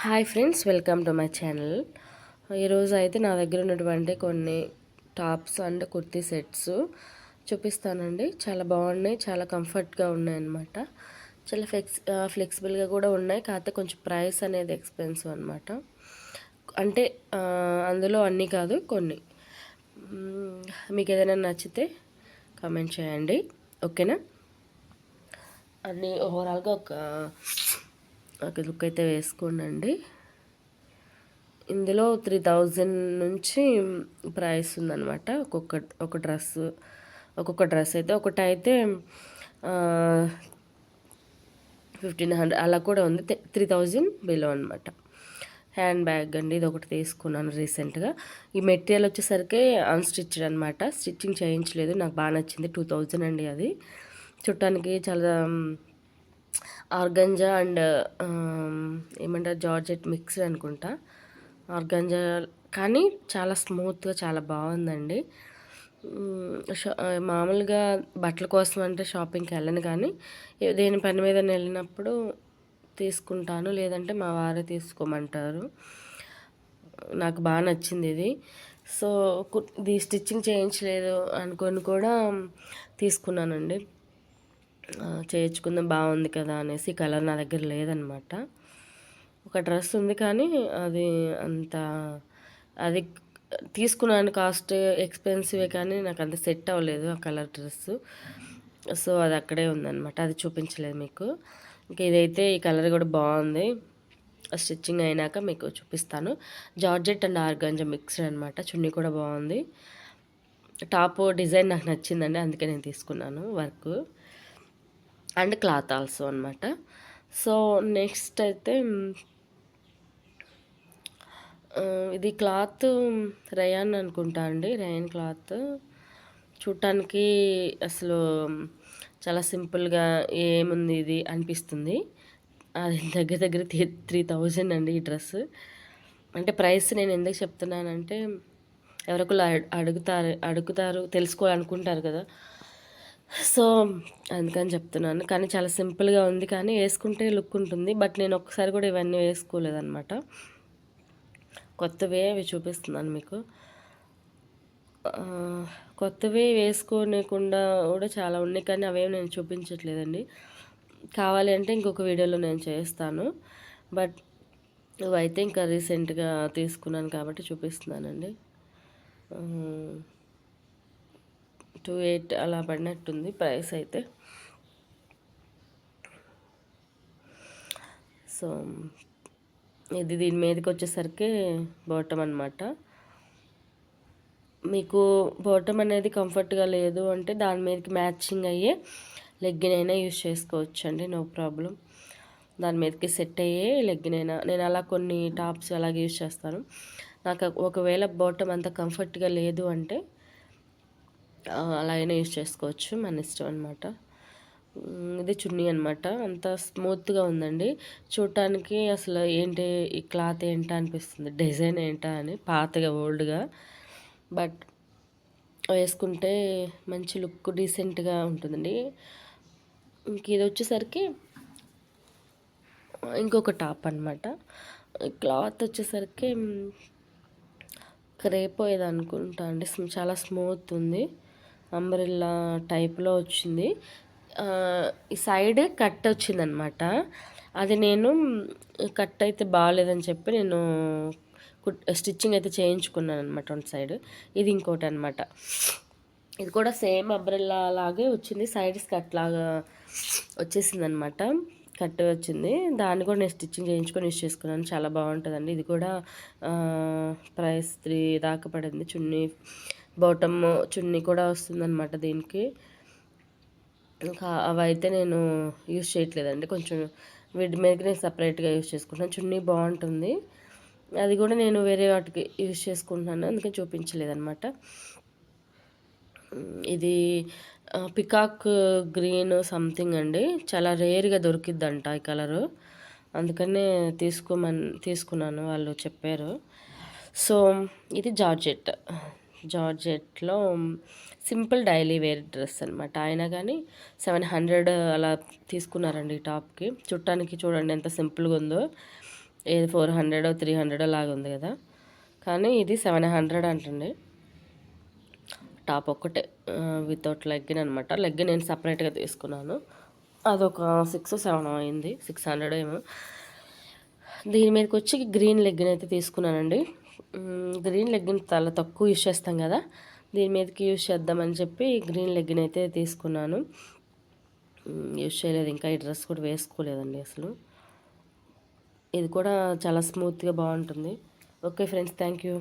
Hi friends, welcome to my channel. ఈరోజు అయితే నా దగ్గర ఉన్నటువంటి కొన్ని టాప్స్ అండ్ కుర్తీ సెట్స్ చూపిస్తానండి. చాలా బాగున్నాయి, చాలా కంఫర్ట్గా ఉన్నాయి అన్నమాట. చాలా ఫ్లెక్సిబుల్గా కూడా ఉన్నాయి. కాకపోతే కొంచెం ప్రైస్ అనేది ఎక్స్పెన్సివ్ అనమాట. అంటే అందులో అన్నీ కాదు, కొన్ని. మీకు ఏదైనా నచ్చితే కామెంట్ చేయండి, ఓకేనా? అన్నీ ఓవరాల్గా ఒక లుక్ అయితే వేసుకోండి. ఇందులో 3000 నుంచి ప్రైస్ ఉందన్నమాట. ఒక్కొక్క డ్రెస్ అయితే ఒకటైతే 1500 అలా కూడా ఉంది. 3000 బిలో అనమాట. హ్యాండ్ బ్యాగ్ అండి, ఇది ఒకటి తీసుకున్నాను రీసెంట్గా. ఈ మెటీరియల్ వచ్చేసరికి అన్స్టిచ్డ్ అనమాట, స్టిచ్చింగ్ చేయించలేదు. నాకు బాగా నచ్చింది. 2000 అండి అది. చుట్టానికి చాలా ఆర్గంజా అండ్ ఏమంటారు, జార్జెట్ మిక్స్డ్ అనుకుంటా. ఆర్గంజా కానీ చాలా స్మూత్గా చాలా బాగుందండి. మామూలుగా బట్టల కోసం అంటే షాపింగ్కి వెళ్ళను, కానీ దేని పని మీద వెళ్ళినప్పుడు తీసుకుంటాను, లేదంటే మా వారే తీసుకోమంటారు. నాకు బాగా నచ్చింది ఇది. సో ఇది స్టిచ్చింగ్ చేయించలేదు అనుకొని కూడా తీసుకున్నానండి. చేయించుకుందాం, బాగుంది కదా అనేసి. కలర్ నా దగ్గర లేదనమాట. ఒక డ్రెస్ ఉంది కానీ అది తీసుకున్నాను, కాస్ట్ ఎక్స్పెన్సివే, కానీ నాకు అంత సెట్ అవ్వలేదు ఆ కలర్ డ్రెస్సు. సో అది అక్కడే ఉందన్నమాట, అది చూపించలేదు మీకు. ఇంకా ఇదైతే ఈ కలర్ కూడా బాగుంది. స్టిచ్చింగ్ అయినాక మీకు చూపిస్తాను. జార్జెట్ అండ్ ఆర్గాంజా మిక్స్డ్ అనమాట. చున్నీ కూడా బాగుంది. టాప్ డిజైన్ నాకు నచ్చిందండి, అందుకే నేను తీసుకున్నాను. వర్క్ అండ్ క్లాత్ ఆల్సో అనమాట. సో నెక్స్ట్ అయితే ఇది క్లాత్ రయాన్ అనుకుంటా అండి, రయాన్ క్లాత్. చూడటానికి అసలు చాలా సింపుల్గా ఏముంది ఇది అనిపిస్తుంది. అది దగ్గర దగ్గర 3000 అండి ఈ డ్రెస్. అంటే ప్రైస్ నేను ఎందుకు చెప్తున్నానంటే, ఎవరికొకరు అడుగుతారు, తెలుసుకోవాలనుకుంటారు కదా. సో అందుకని చెప్తున్నాను. కానీ చాలా సింపుల్గా ఉంది, కానీ వేసుకుంటే లుక్ ఉంటుంది. బట్ నేను ఒక్కసారి కూడా ఇవన్నీ వేసుకోలేదన్నమాట. కొత్తవే అవి చూపిస్తున్నాను మీకు. కొత్తవి వేసుకోనికుండా కూడా చాలా ఉన్నాయి, కానీ అవేమి నేను చూపించట్లేదండి. కావాలి అంటే ఇంకొక వీడియోలో నేను చేస్తాను. బట్ ఇవైతే ఇంకా రీసెంట్గా తీసుకున్నాను కాబట్టి చూపిస్తున్నానండి. 28 అలా పడినట్టుంది ప్రైస్ అయితే. సో ఇది దీని మీదకి వచ్చేసరికి బాటమ్ అనమాట. మీకు బాటమ్ అనేది కంఫర్ట్గా లేదు అంటే దాని మీదకి మ్యాచింగ్ అయ్యే లెగ్గిన్ అయినా యూజ్ చేసుకోవచ్చు అండి, నో ప్రాబ్లం. దాని మీదకి సెట్ అయ్యే లెగ్గిన్ అయినా, నేను అలా కొన్ని టాప్స్ అలాగే యూజ్ చేస్తాను. నాకు ఒకవేళ బాటమ్ అంత కంఫర్ట్గా లేదు అంటే అలా అయినా యూజ్ చేసుకోవచ్చు, మన ఇష్టం అనమాట. ఇది చున్నీ అనమాట. అంత స్మూత్గా ఉందండి. చూడటానికి అసలు ఏంటి ఈ క్లాత్ ఏంటా అనిపిస్తుంది, డిజైన్ ఏంటా అని, పాతగా ఓల్డ్గా. బట్ వేసుకుంటే మంచి లుక్ డీసెంట్గా ఉంటుందండి. ఇంక ఇది వచ్చేసరికి ఇంకొక టాప్ అనమాట. క్లాత్ వచ్చేసరికి క్రేప్ ఏదో అనుకుంటా అండి, చాలా స్మూత్ ఉంది. అంబ్రెల్లా టైప్లో వచ్చింది. ఈ సైడ్ కట్ వచ్చిందనమాట. అది నేను కట్ అయితే బాగాలేదని చెప్పి నేను స్టిచ్చింగ్ అయితే చేయించుకున్నాను అనమాట వన్ సైడ్. ఇది ఇంకోటి అనమాట. ఇది కూడా సేమ్ అంబ్రెల్లా లాగే వచ్చింది, సైడ్స్ కట్ లాగా వచ్చేసింది అనమాట. కట్ వచ్చింది, దాన్ని కూడా నేను స్టిచ్చింగ్ చేయించుకొని యూస్ చేసుకున్నాను. చాలా బాగుంటుందండి. ఇది కూడా ప్రైస్ 3 దాకా పడింది. బాటమ్ చున్నీ కూడా వస్తుందన్నమాట దీనికి. ఇంకా అవైతే నేను యూస్ చేయట్లేదండి, కొంచెం వీటి మీదకి నేను సపరేట్గా యూస్ చేసుకుంటాను. చున్నీ బాగుంటుంది, అది కూడా నేను వేరే వాటికి యూస్ చేసుకుంటున్నాను, అందుకని చూపించలేదన్నమాట. ఇది పికాక్ గ్రీన్ సంథింగ్ అండి, చాలా రేర్గా దొరికిద్దంట ఈ కలరు, అందుకనే తీసుకున్నాను, వాళ్ళు చెప్పారు. సో ఇది జార్జెట్లో సింపుల్ డైలీ వేర్ డ్రెస్ అనమాట. అయినా కానీ 700 అలా తీసుకున్నారండి ఈ టాప్కి. చుట్టానికి చూడండి ఎంత సింపుల్గా ఉందో. ఏది 400 300 లాగా ఉంది కదా, కానీ ఇది 700 అంటండి. టాప్ ఒక్కటే వితౌట్ లెగ్గిన్ అనమాట. లెగ్గిన్ నేను సపరేట్గా తీసుకున్నాను. అదొక 6-7 అయింది, 600 ఏమో. దీని మీదకి వచ్చి గ్రీన్ లెగ్గిన్ అయితే తీసుకున్నానండి. గ్రీన్ లెగ్గిన్ చాలా తక్కువ యూజ్ చేస్తాం కదా, దీని మీదకి యూజ్ చేద్దామని చెప్పి గ్రీన్ లెగ్గిన్ అయితే తీసుకున్నాను. యూజ్ చేయలేదు ఇంకా, ఈ డ్రెస్ కూడా వేసుకోలేదండి అసలు. ఇది కూడా చాలా స్మూత్గా బాగుంటుంది. Okay friends, thank you.